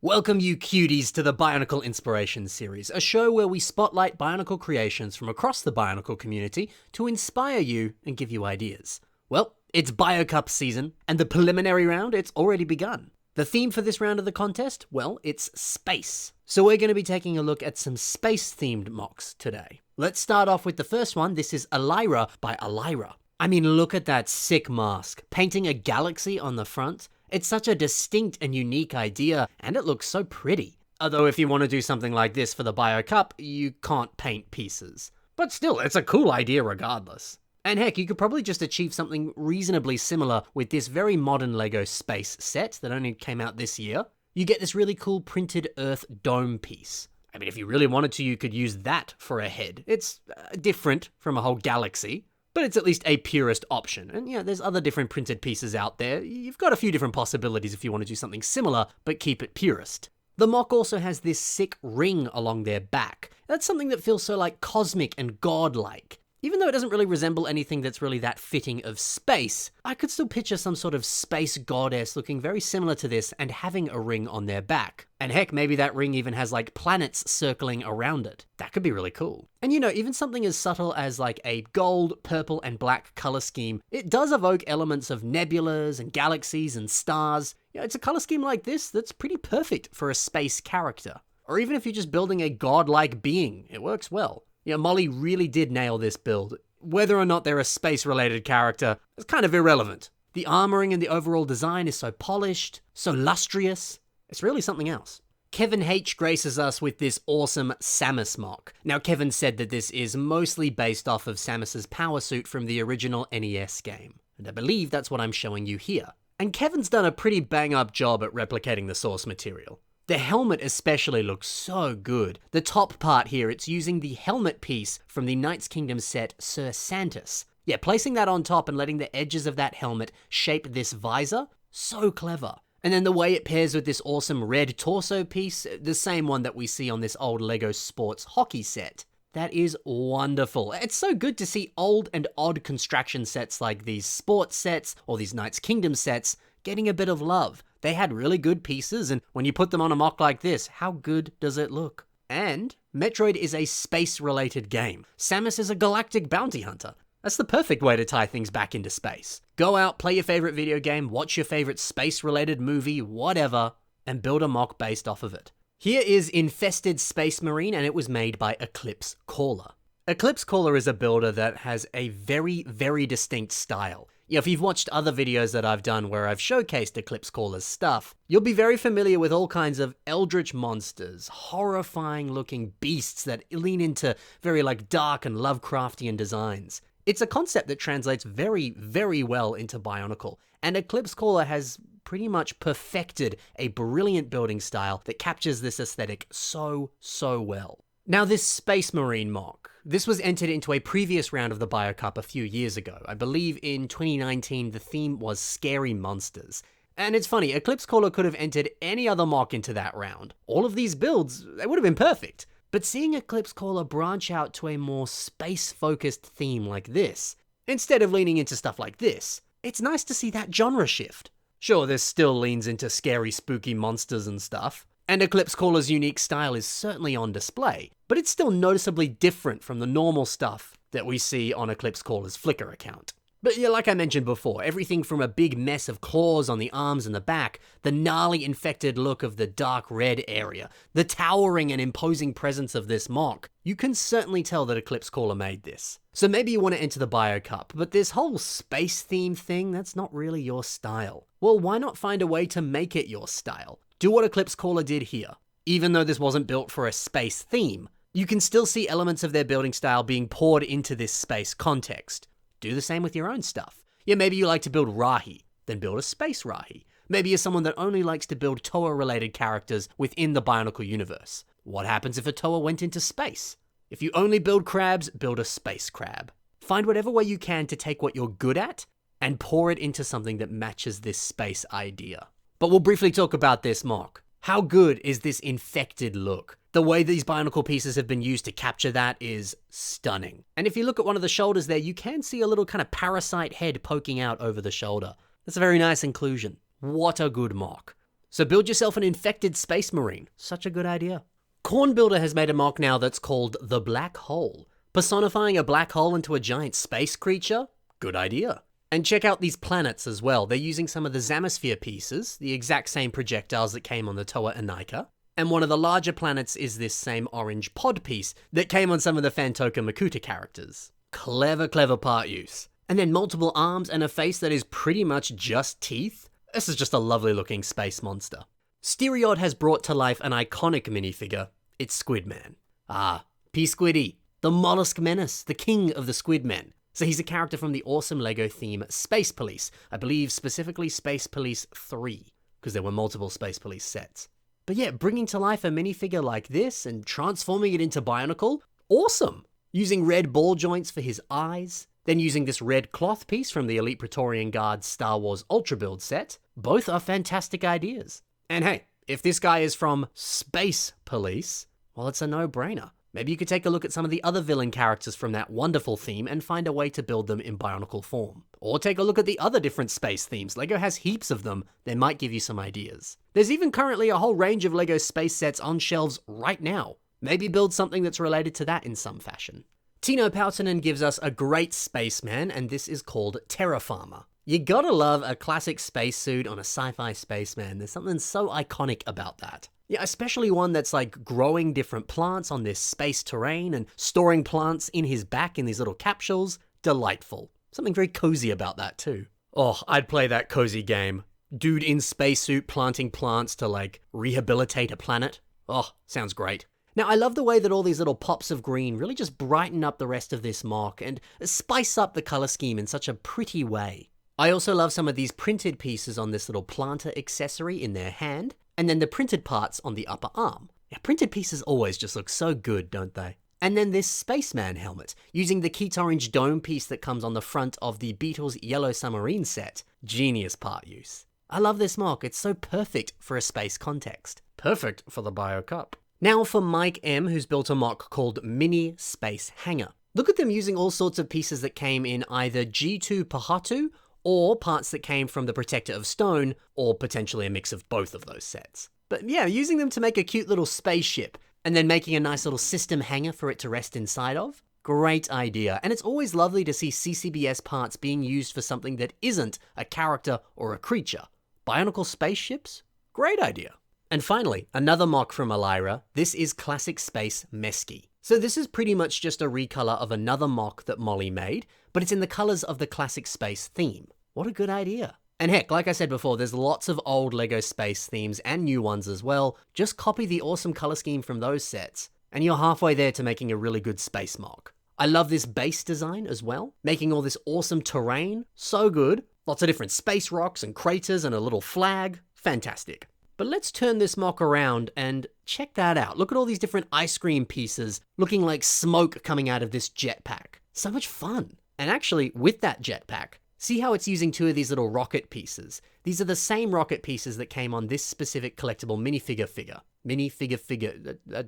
Welcome you cuties to the Bionicle Inspiration series, a show where we spotlight Bionicle creations from across the Bionicle community to inspire you and give you ideas. Well, it's BioCup season, and the preliminary round, it's already begun. The theme for this round of the contest, well, it's space. So we're going to be taking a look at some space-themed MOCs today. Let's start off with the first one. This is Elira by Elira. I mean, look at that sick mask, painting a galaxy on the front. It's such a distinct and unique idea, and it looks so pretty. Although if you want to do something like this for the BioCup, you can't paint pieces. But still, it's a cool idea regardless. And heck, you could probably just achieve something reasonably similar with this very modern LEGO space set that only came out this year. You get this really cool printed Earth dome piece. I mean, if you really wanted to, you could use that for a head. It's different from a whole galaxy, but it's at least a purist option. And yeah, there's other different printed pieces out there. You've got a few different possibilities if you want to do something similar, but keep it purist. The MOC also has this sick ring along their back. That's something that feels so like cosmic and godlike. Even though it doesn't really resemble anything that's really that fitting of space, I could still picture some sort of space goddess looking very similar to this and having a ring on their back. And heck, maybe that ring even has like planets circling around it. That could be really cool. And you know, even something as subtle as like a gold, purple, and black color scheme, it does evoke elements of nebulas and galaxies and stars. You know, it's a color scheme like this that's pretty perfect for a space character. Or even if you're just building a godlike being, it works well. Yeah, Molly really did nail this build. Whether or not they're a space-related character is kind of irrelevant. The armoring and the overall design is so polished, so lustrous. It's really something else. Kevin H graces us with this awesome Samus MOC. Now, Kevin said that this is mostly based off of Samus's power suit from the original NES game. And I believe that's what I'm showing you here. And Kevin's done a pretty bang-up job at replicating the source material. The helmet especially looks so good. The top part here, it's using the helmet piece from the Knights Kingdom set Sir Santis. Yeah, placing that on top and letting the edges of that helmet shape this visor, so clever. And then the way it pairs with this awesome red torso piece, the same one that we see on this old LEGO Sports hockey set. That is wonderful. It's so good to see old and odd construction sets like these sports sets or these Knights Kingdom sets getting a bit of love. They had really good pieces, and when you put them on a MOC like this, how good does it look? And Metroid is a space-related game. Samus is a galactic bounty hunter. That's the perfect way to tie things back into space. Go out, play your favorite video game, watch your favorite space-related movie, whatever, and build a MOC based off of it. Here is Infested Space Marine, and it was made by Eclipse Caller. Eclipse Caller is a builder that has a very, very distinct style. Yeah, if you've watched other videos that I've done where I've showcased Eclipse Caller's stuff, you'll be very familiar with all kinds of eldritch monsters, horrifying looking beasts that lean into very like dark and Lovecraftian designs. It's a concept that translates very, very well into Bionicle, and Eclipse Caller has pretty much perfected a brilliant building style that captures this aesthetic so well. Now this Space Marine MOC, this was entered into a previous round of the BioCup a few years ago. I believe in 2019 the theme was Scary Monsters. And it's funny, Eclipse Caller could have entered any other MOC into that round. All of these builds, they would have been perfect. But seeing Eclipse Caller branch out to a more space-focused theme like this, instead of leaning into stuff like this, it's nice to see that genre shift. Sure, this still leans into scary, spooky monsters and stuff, and Eclipse Caller's unique style is certainly on display, but it's still noticeably different from the normal stuff that we see on Eclipse Caller's Flickr account. But yeah, like I mentioned before, everything from a big mess of claws on the arms and the back, the gnarly infected look of the dark red area, the towering and imposing presence of this MOC, you can certainly tell that Eclipse Caller made this. So maybe you want to enter the BioCup, but this whole space theme thing, that's not really your style. Well, why not find a way to make it your style? Do what Eclipse Caller did here. Even though this wasn't built for a space theme, you can still see elements of their building style being poured into this space context. Do the same with your own stuff. Yeah, maybe you like to build Rahi, then build a space Rahi. Maybe you're someone that only likes to build Toa-related characters within the Bionicle universe. What happens if a Toa went into space? If you only build crabs, build a space crab. Find whatever way you can to take what you're good at and pour it into something that matches this space idea. But we'll briefly talk about this MOC. How good is this infected look? The way these Bionicle pieces have been used to capture that is stunning. And if you look at one of the shoulders there, you can see a little kind of parasite head poking out over the shoulder. That's a very nice inclusion. What a good MOC. So build yourself an infected space marine. Such a good idea. Corn Builder has made a mock now that's called the Black Hole. Personifying a black hole into a giant space creature? Good idea. And check out these planets as well. They're using some of the Zamisphere pieces, the exact same projectiles that came on the Toa Inika. And one of the larger planets is this same orange pod piece that came on some of the Fantoka Makuta characters. Clever, clever part use. And then multiple arms and a face that is pretty much just teeth. This is just a lovely looking space monster. Stereod has brought to life an iconic minifigure. It's Squidman. Ah, P. Squiddy, the mollusk menace, the king of the Squidmen. So he's a character from the awesome LEGO theme Space Police. I believe specifically Space Police 3, because there were multiple Space Police sets. But yeah, bringing to life a minifigure like this and transforming it into Bionicle, awesome! Using red ball joints for his eyes, then using this red cloth piece from the Elite Praetorian Guard's Star Wars Ultra Build set. Both are fantastic ideas. And hey, if this guy is from Space Police, well, it's a no-brainer. Maybe you could take a look at some of the other villain characters from that wonderful theme and find a way to build them in Bionicle form. Or take a look at the other different space themes. LEGO has heaps of them. They might give you some ideas. There's even currently a whole range of LEGO space sets on shelves right now. Maybe build something that's related to that in some fashion. Tino Pautonen gives us a great spaceman, and this is called Terrafarmer. You gotta love a classic spacesuit on a sci-fi spaceman. There's something so iconic about that. Yeah, especially one that's like growing different plants on this space terrain and storing plants in his back in these little capsules. Delightful. Something very cozy about that too. Oh, I'd play that cozy game. Dude in spacesuit planting plants to like rehabilitate a planet. Oh, sounds great. Now, I love the way that all these little pops of green really just brighten up the rest of this mock and spice up the color scheme in such a pretty way. I also love some of these printed pieces on this little planter accessory in their hand, and then the printed parts on the upper arm. Yeah, printed pieces always just look so good, don't they? And then this spaceman helmet, using the Keat Orange dome piece that comes on the front of the Beatles Yellow Submarine set. Genius part use. I love this mock, it's so perfect for a space context. Perfect for the Bio Cup. Now for Mike M, who's built a mock called Mini Space Hangar. Look at them using all sorts of pieces that came in either G2 Pahatu or parts that came from the Protector of Stone, or potentially a mix of both of those sets. But yeah, using them to make a cute little spaceship, and then making a nice little system hangar for it to rest inside of. Great idea, and it's always lovely to see CCBS parts being used for something that isn't a character or a creature. Bionicle spaceships? Great idea. And finally, another mock from Elira. This is Classic Space Mesky. So this is pretty much just a recolor of another mock that Molly made, but it's in the colors of the Classic Space theme. What a good idea. And heck, like I said before, there's lots of old LEGO space themes and new ones as well. Just copy the awesome color scheme from those sets, and you're halfway there to making a really good space mock. I love this base design as well, making all this awesome terrain. So good. Lots of different space rocks and craters and a little flag. Fantastic. But let's turn this mock around and check that out. Look at all these different ice cream pieces looking like smoke coming out of this jetpack. So much fun. And actually, with that jetpack, see how it's using two of these little rocket pieces. These are the same rocket pieces that came on this specific collectible minifigure figure.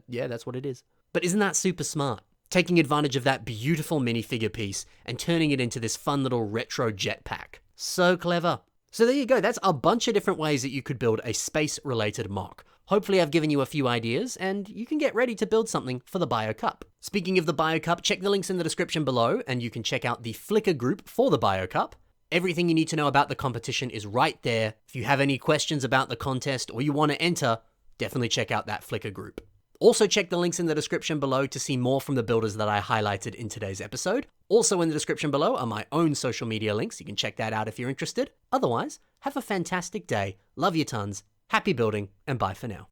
Yeah, that's what it is. But isn't that super smart? Taking advantage of that beautiful minifigure piece and turning it into this fun little retro jetpack. So clever. So there you go, that's a bunch of different ways that you could build a space-related mock. Hopefully I've given you a few ideas, and you can get ready to build something for the Bio Cup. Speaking of the Bio Cup, check the links in the description below, and you can check out the Flickr group for the Bio Cup. Everything you need to know about the competition is right there. If you have any questions about the contest or you want to enter, definitely check out that Flickr group. Also check the links in the description below to see more from the builders that I highlighted in today's episode. Also in the description below are my own social media links. You can check that out if you're interested. Otherwise, have a fantastic day. Love you tons. Happy building, and bye for now.